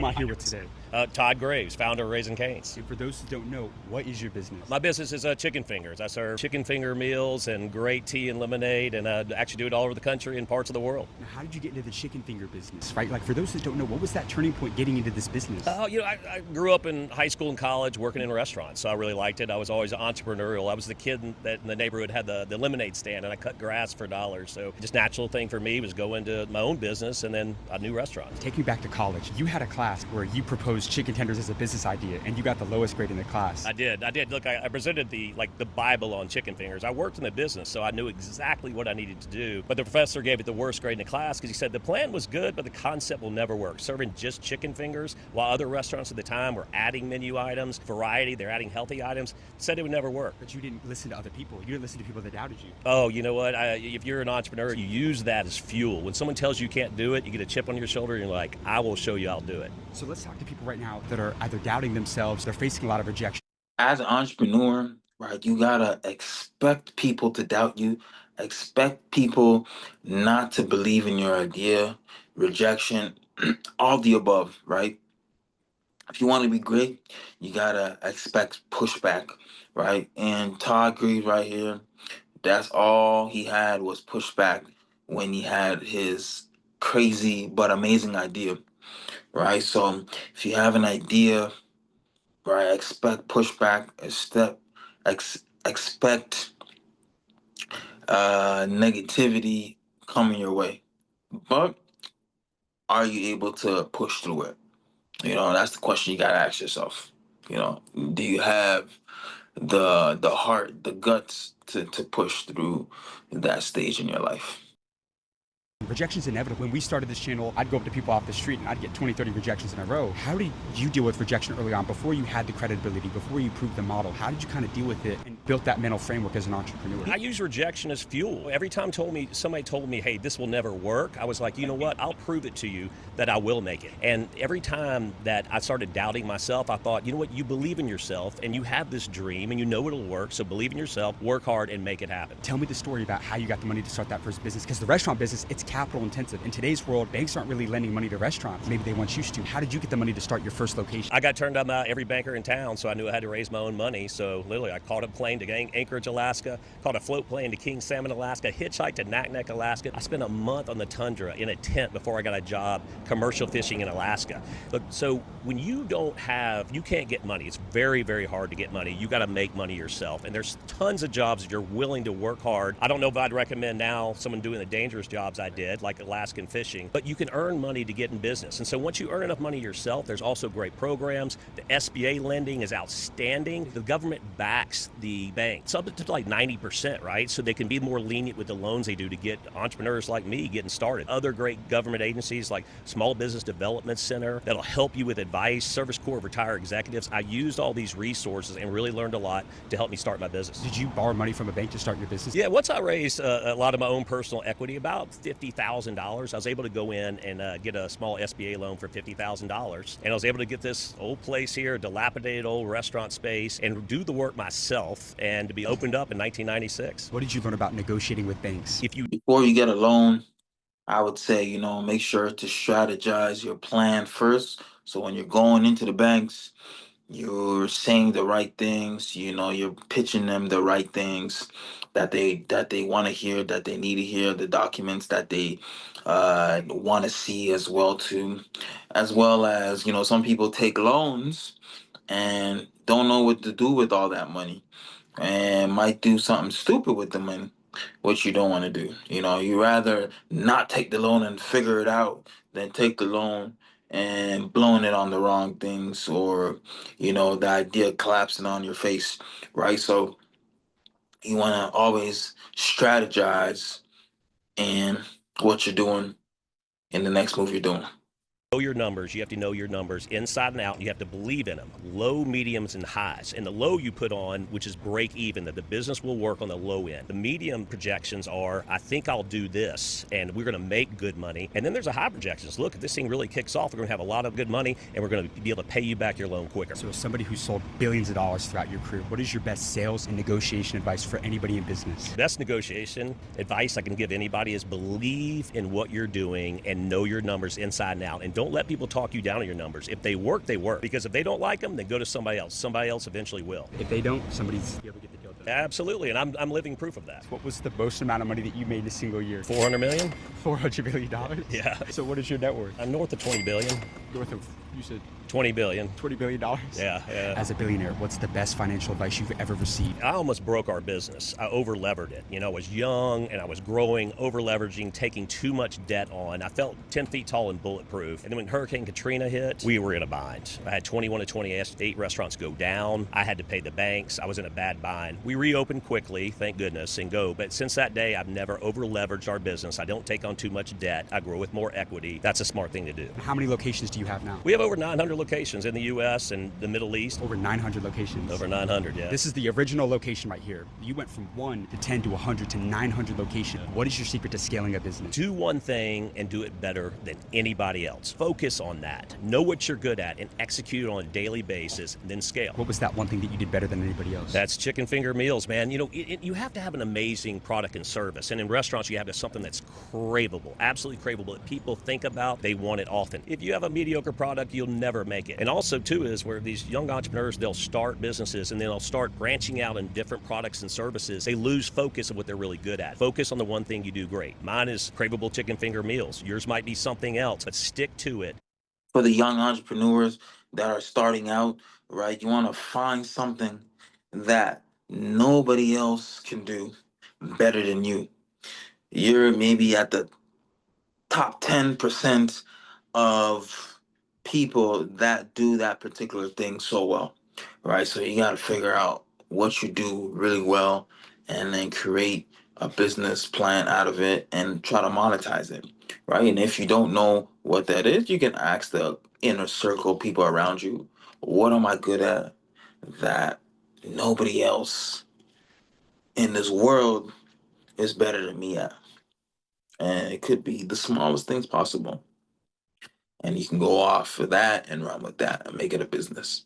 I'm out here with today. Todd Graves, founder of Raising Cane's. And for those who don't know, what is your business? My business is chicken fingers. I serve chicken finger meals and great tea and lemonade, and actually do it all over the country and parts of the world. Now, how did you get into the chicken finger business, right? Like, for those that don't know, what was that turning point getting into this business? I grew up in high school and college working in restaurants, so I really liked it. I was always entrepreneurial. I was the kid that in the neighborhood had the lemonade stand, and I cut grass for dollars. So just natural thing for me was go into my own business, and then I knew restaurants. Take me back to college. You had a class where you proposed chicken tenders as a business idea, and you got the lowest grade in the class. I did. Look, I presented the Bible on chicken fingers. I worked in the business, so I knew exactly what I needed to do. But the professor gave it the worst grade in the class because he said the plan was good, but the concept will never work. Serving just chicken fingers while other restaurants at the time were adding menu items, variety, they're adding healthy items, said it would never work. But you didn't listen to other people. You didn't listen to people that doubted you. Oh, you know what? If you're an entrepreneur, you use that as fuel. When someone tells you can't do it, you get a chip on your shoulder, and you're like, I will show you I'll do it. So let's talk to people right now that are either doubting themselves, they're facing a lot of rejection. As an entrepreneur, right, you gotta expect people to doubt you, expect people not to believe in your idea, rejection, all the above, right? If you want to be great, you gotta expect pushback, right? And Todd Greaves right here, that's all he had was pushback when he had his crazy but amazing idea, right? So if you have an idea, right, expect pushback, expect negativity coming your way. But are you able to push through it? That's the question you gotta ask yourself. Do you have the heart, the guts to push through that stage in your life? Rejection's inevitable. When we started this channel, I'd go up to people off the street and I'd get 20, 30 rejections in a row. How did you deal with rejection early on, before you had the credibility, before you proved the model? How did you kind of deal with it and built that mental framework as an entrepreneur? I use rejection as fuel. Every time somebody told me, hey, this will never work, I was like, you know what? I'll prove it to you that I will make it. And every time that I started doubting myself, I thought, you know what? You believe in yourself and you have this dream and you know it'll work. So believe in yourself, work hard, and make it happen. Tell me the story about how you got the money to start that first business, because the restaurant business, it's capital intensive. In today's world, banks aren't really lending money to restaurants. Maybe they once used to. How did you get the money to start your first location? I got turned down by every banker in town, so I knew I had to raise my own money. So literally, I caught a plane to Anchorage, Alaska, caught a float plane to King Salmon, Alaska, hitchhiked to Naknek, Alaska. I spent a month on the tundra in a tent before I got a job commercial fishing in Alaska. Look, so when you can't get money. It's very, very hard to get money. You got to make money yourself. And there's tons of jobs if you're willing to work hard. I don't know if I'd recommend now someone doing the dangerous jobs I did, like Alaskan fishing, but you can earn money to get in business. And so once you earn enough money yourself, there's also great programs. The SBA lending is outstanding. The government backs the bank, it's up to like 90%, right? So they can be more lenient with the loans they do to get entrepreneurs like me getting started. Other great government agencies like Small Business Development Center that'll help you with advice, Service Corps of Retired Executives. I used all these resources and really learned a lot to help me start my business. Did you borrow money from a bank to start your business? Yeah, once I raised a lot of my own personal equity, about $50,000, I was able to go in and get a small SBA loan for $50,000. And I was able to get this old place here, dilapidated old restaurant space, and do the work myself, and to be opened up in 1996. What did you learn about negotiating with banks? Before you get a loan, I would say, make sure to strategize your plan first. So when you're going into the banks, you're saying the right things, you're pitching them the right things that they want to hear, that they need to hear, the documents that they want to see as well too, as well as, some people take loans and don't know what to do with all that money and might do something stupid with the money, which you don't want to do. You rather not take the loan and figure it out than take the loan and blowing it on the wrong things, or the idea collapsing on your face, right? So you want to always strategize in what you're doing in the next move you're doing. Know your numbers. You have to know your numbers inside and out, and you have to believe in them. Low, mediums, and highs. And the low you put on, which is break even, that the business will work on the low end. The medium projections are, I think I'll do this, and we're going to make good money. And then there's a high projections. Look, if this thing really kicks off, we're going to have a lot of good money, and we're going to be able to pay you back your loan quicker. So as somebody who sold billions of dollars throughout your career, what is your best sales and negotiation advice for anybody in business? Best negotiation advice I can give anybody is believe in what you're doing and know your numbers inside and out. And Don't let people talk you down on your numbers. If they work, they work. Because if they don't like them, then go to somebody else. Somebody else eventually will. If they don't, somebody's be able to get the deal done. Absolutely, and I'm living proof of that. What was the most amount of money that you made in a single year? 400 million? $400 million? Yeah. So what is your net worth? I'm north of 20 billion. North of, you said 20 billion. $20 billion? Yeah. As a billionaire, what's the best financial advice you've ever received? I almost broke our business. I over-levered it. I was young and I was growing, over-leveraging, taking too much debt on. I felt 10 feet tall and bulletproof. And then when Hurricane Katrina hit, we were in a bind. I had 21 to 28 restaurants go down. I had to pay the banks. I was in a bad bind. We reopened quickly, thank goodness, and go. But since that day, I've never over-leveraged our business. I don't take on too much debt. I grow with more equity. That's a smart thing to do. How many locations do you have now? We have over 900 locations in the U.S. and the Middle East. Over 900 locations. Over 900, yeah. This is the original location right here. You went from 1 to 10 to 100 to 900 locations. What is your secret to scaling a business? Do one thing and do it better than anybody else. Focus on that. Know what you're good at and execute on a daily basis, and then scale. What was that one thing that you did better than anybody else? That's chicken finger meals, man. You have to have an amazing product and service. And in restaurants, you have to have something that's craveable, absolutely craveable, that people think about, they want it often. If you have a mediocre product, you'll never make it. And also, too, is where these young entrepreneurs, they'll start businesses and then they'll start branching out in different products and services. They lose focus of what they're really good at. Focus on the one thing you do great. Mine is craveable chicken finger meals. Yours might be something else, but stick to it. For the young entrepreneurs that are starting out, right, you want to find something that nobody else can do better than you. You're maybe at the top 10% of people that do that particular thing so well, right? So you got to figure out what you do really well and then create a business plan out of it and try to monetize it, right? And if you don't know what that is, you can ask the inner circle people around you, what am I good at that nobody else in this world is better than me at? And it could be the smallest things possible. And you can go off of that and run with that and make it a business.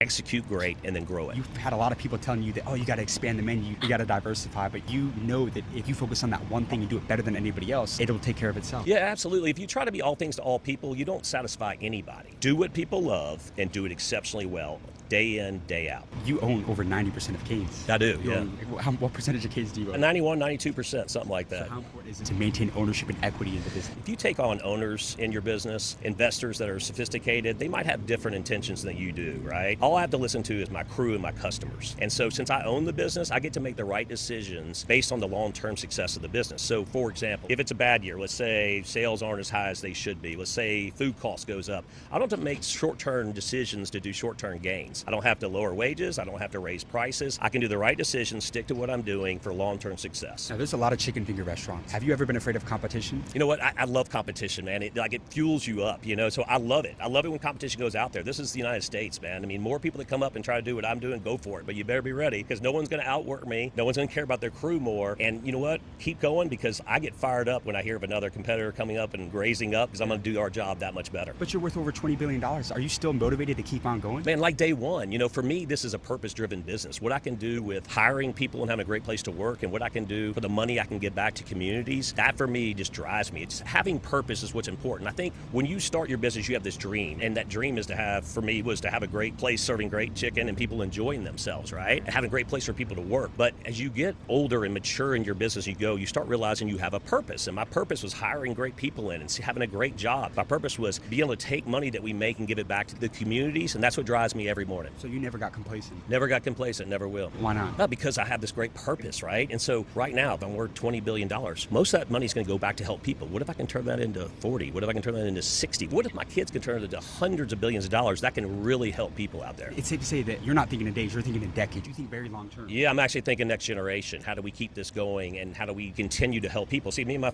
Execute great and then grow it. You've had a lot of people telling you that, oh, you got to expand the menu, you got to diversify, but you know that if you focus on that one thing and do it better than anybody else, it'll take care of itself. Yeah, absolutely. If you try to be all things to all people, you don't satisfy anybody. Do what people love and do it exceptionally well, day in, day out. You own over 90% of Cane's. I do, You yeah. own, what percentage of Cane's do you own? 91, 92%, something like that. So how important is it to maintain ownership and equity in the business? If you take on owners in your business, investors that are sophisticated, they might have different intentions than you do, right? All I have to listen to is my crew and my customers. And so since I own the business, I get to make the right decisions based on the long-term success of the business. So for example, if it's a bad year, let's say sales aren't as high as they should be, let's say food cost goes up, I don't have to make short-term decisions to do short-term gains. I don't have to lower wages, I don't have to raise prices. I can do the right decisions, stick to what I'm doing for long-term success. Now, there's a lot of chicken finger restaurants. Have you ever been afraid of competition? You know what? I love competition, man. It fuels you up, so I love it. I love it when competition goes out there. This is the United States, man. I mean, more people that come up and try to do what I'm doing, go for it. But you better be ready because no one's going to outwork me. No one's going to care about their crew more. And you know what? Keep going because I get fired up when I hear of another competitor coming up and raising up because I'm going to do our job that much better. But you're worth over $20 billion. Are you still motivated to keep on going? Man, like day one, for me, this is a purpose-driven business. What I can do with hiring people and having a great place to work and what I can do for the money I can give back to communities, that for me just drives me. It's having purpose is what's important. I think when you start your business, you have this dream. And that dream is to have, for me, was to have a great place serving great chicken and people enjoying themselves, right? And having a great place for people to work. But as you get older and mature in your business, you start realizing you have a purpose. And my purpose was hiring great people in and having a great job. My purpose was being able to take money that we make and give it back to the communities. And that's what drives me every morning. So you never got complacent? Never got complacent, never will. Why not? Not because I have this great purpose, right? And so right now, if I'm worth $20 billion, most of that money is going to go back to help people. What if I can turn that into 40? What if I can turn that into 60? What if my kids can turn it into hundreds of billions of dollars? That can really help people out there. It's safe to say that you're not thinking in days, you're thinking in decades. You think very long term. Yeah, I'm actually thinking next generation. How do we keep this going and how do we continue to help people? See, me and my...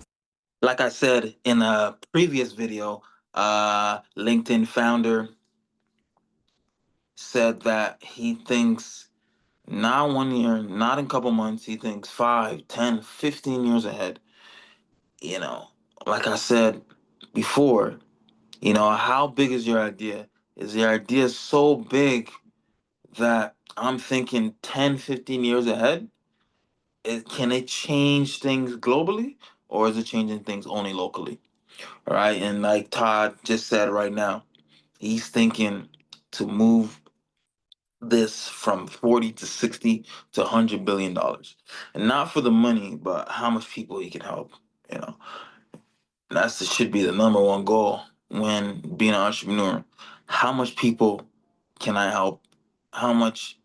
Like I said in a previous video, LinkedIn founder said that he thinks not 1 year, not in a couple months, he thinks 5, 10, 15 years ahead. Like I said before, how big is your idea? Is your idea so big that I'm thinking 10, 15 years ahead? Can it change things globally or is it changing things only locally? All right. And like Todd just said right now, he's thinking to move this from 40 to 60 to $100 billion. And not for the money, but how much people he can help. You know, should be the number one goal when being an entrepreneur. How much people can I help? How much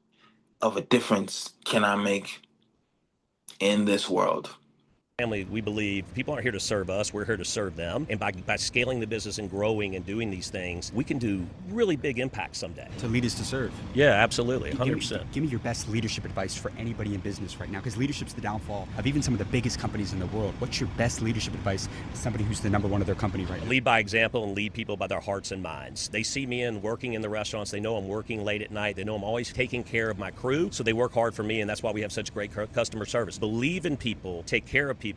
of a difference can I make in this world? Family, we believe people aren't here to serve us, we're here to serve them. And by scaling the business and growing and doing these things, we can do really big impact someday. To lead is to serve. Yeah, absolutely, Give me, 100%. give me your best leadership advice for anybody in business right now, because leadership's the downfall of even some of the biggest companies in the world. What's your best leadership advice to somebody who's the number one of their company right now? Lead by example and lead people by their hearts and minds. They see me in working in the restaurants. They know I'm working late at night. They know I'm always taking care of my crew, so they work hard for me, and that's why we have such great customer service. Believe in people, take care of people.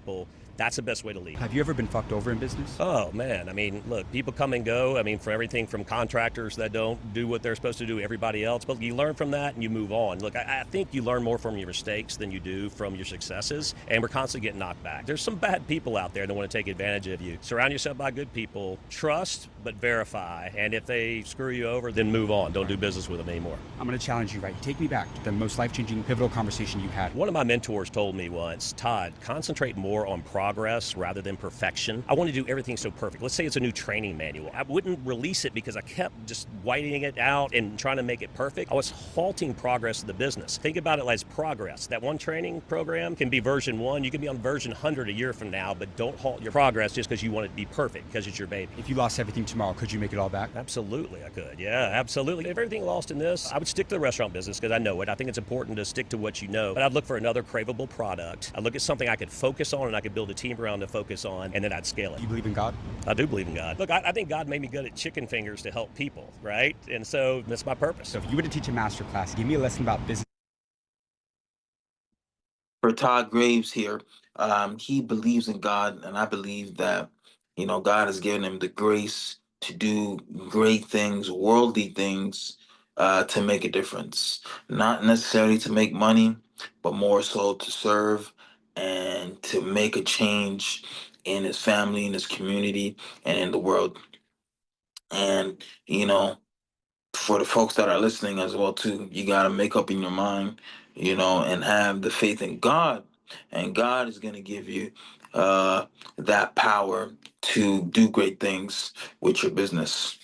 That's the best way to lead. Have you ever been fucked over in business? Oh, man. I mean, look, people come and go. I mean, for everything from contractors that don't do what they're supposed to do, everybody else. But you learn from that and you move on. Look, I think you learn more from your mistakes than you do from your successes. And we're constantly getting knocked back. There's some bad people out there that want to take advantage of you. Surround yourself by good people. Trust, but verify. And if they screw you over, then move on. Don't do business with them anymore. I'm going to challenge you, right? Take me back to the most life-changing, pivotal conversation you had. One of my mentors told me once, Todd, concentrate more on progress rather than perfection. I want to do everything so perfect. Let's say it's a new training manual. I wouldn't release it because I kept just whiting it out and trying to make it perfect. I was halting progress of the business. Think about it as progress. That one training program can be version 1. You can be on version 100 a year from now, but don't halt your progress just because you want it to be perfect, because it's your baby. If you lost everything tomorrow, could you make it all back? Absolutely, I could. Yeah, absolutely. If everything lost in this, I would stick to the restaurant business because I know it. I think it's important to stick to what you know. But I'd look for another craveable product. I'd look at something I could focus on and I could build a team around to focus on, and then I'd scale it. You believe in God? I do believe in God. Look, I think God made me good at chicken fingers to help people, right? And so that's my purpose. So if you were to teach a master class, give me a lesson about business. For Todd Graves here, he believes in God, and I believe that God has given him the grace to do great things, worldly things, to make a difference. Not necessarily to make money, but more so to serve and to make a change in his family, in his community, and in the world. And for the folks that are listening as well too, you got to make up in your mind, and have the faith in God, and God is going to give you that power to do great things with your business.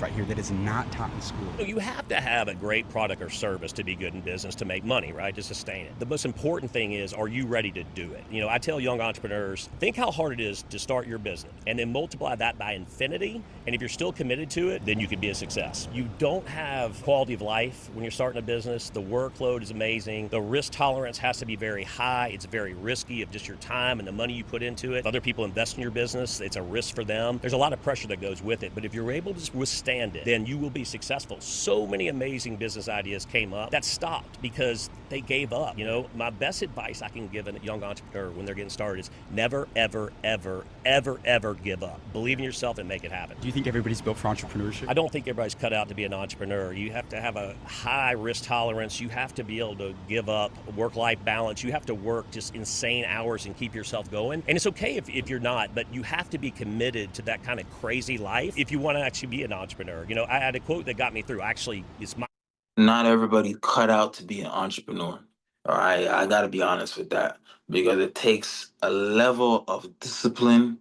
Right here that is not taught in school. You have to have a great product or service to be good in business, to make money, right? To sustain it. The most important thing is, are you ready to do it? I tell young entrepreneurs, think how hard it is to start your business and then multiply that by infinity. And if you're still committed to it, then you can be a success. You don't have quality of life when you're starting a business. The workload is amazing. The risk tolerance has to be very high. It's very risky of just your time and the money you put into it. If other people invest in your business, it's a risk for them. There's a lot of pressure that goes with it. But if you're able to withstand it, then you will be successful. So many amazing business ideas came up that stopped because they gave up. My best advice I can give a young entrepreneur when they're getting started is never, ever, ever, ever, ever give up. Believe in yourself and make it happen. Do you think everybody's built for entrepreneurship? I don't think everybody's cut out to be an entrepreneur. You have to have a high risk tolerance. You have to be able to give up work-life balance. You have to work just insane hours and keep yourself going. And it's okay if you're not, but you have to be committed to that kind of crazy life if you want to actually be an entrepreneur. I had a quote that got me through. Actually, it's my... Not everybody cut out to be an entrepreneur. All right, I got to be honest with that, because it takes a level of discipline,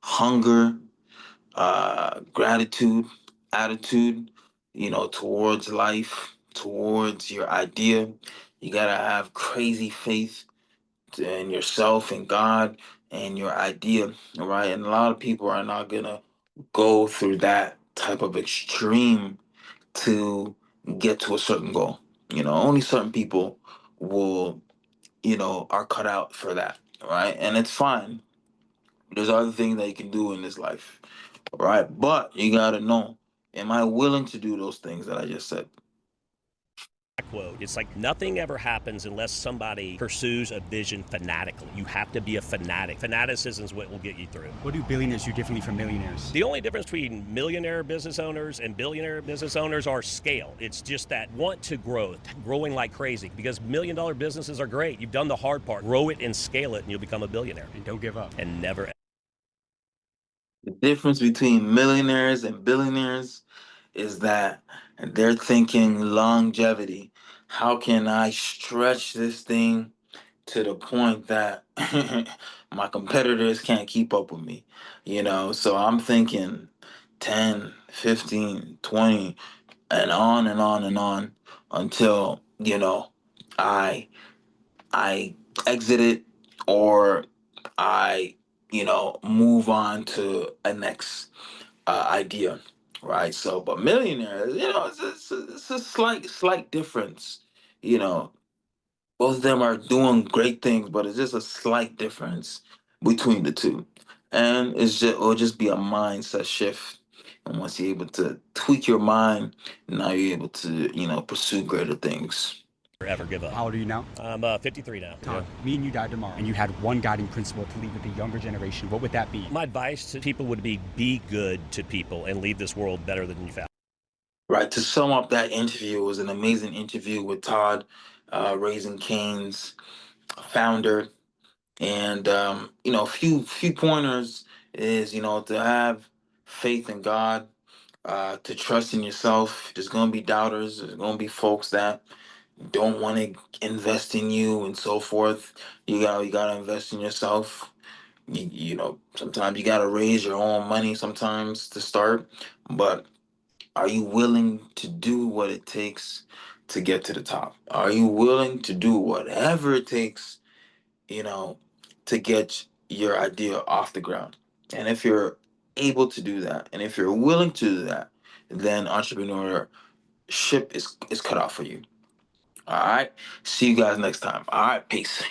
hunger, gratitude, attitude, towards life, towards your idea. You got to have crazy faith in yourself and God and your idea, all right? And a lot of people are not going to go through that type of extreme to get to a certain goal. Only certain people will, are cut out for that, right? And it's fine. There's other things that you can do in this life, right? But you got to know, am I willing to do those things that I just said? Quote. It's like nothing ever happens unless somebody pursues a vision fanatically. You have to be a fanatic. Fanaticism is what will get you through. What do billionaires do differently from millionaires? The only difference between millionaire business owners and billionaire business owners are scale. It's just that want to grow, growing like crazy, because $1 million businesses are great. You've done the hard part. Grow it and scale it and you'll become a billionaire. And don't give up. And never The difference between millionaires and billionaires is that they're thinking longevity. How can I stretch this thing to the point that my competitors can't keep up with me? So I'm thinking 10, 15, 20, and on and on and on until, I I exit it, or I, move on to a next idea, right? So, but millionaires, it's a slight difference. You know, both of them are doing great things, but it's just a slight difference between the two, and it'll just be a mindset shift. And once you're able to tweak your mind, now you're able to, pursue greater things. Ever give up. How old are you now? I'm 53 now. Todd, me and you died tomorrow, and you had one guiding principle to leave with the younger generation. What would that be? My advice to people would be good to people and leave this world better than you found. Right. To sum up that interview, it was an amazing interview with Todd, Raising Cane's founder, and a few pointers is to have faith in God, to trust in yourself. There's gonna be doubters. There's gonna be folks that don't want to invest in you and so forth. You gotta invest in yourself. Sometimes you gotta raise your own money sometimes to start, but are you willing to do what it takes to get to the top? Are you willing to do whatever it takes, you know, to get your idea off the ground? And if you're able to do that, and if you're willing to do that, then entrepreneurship is cut out for you. All right. See you guys next time. All right. Peace.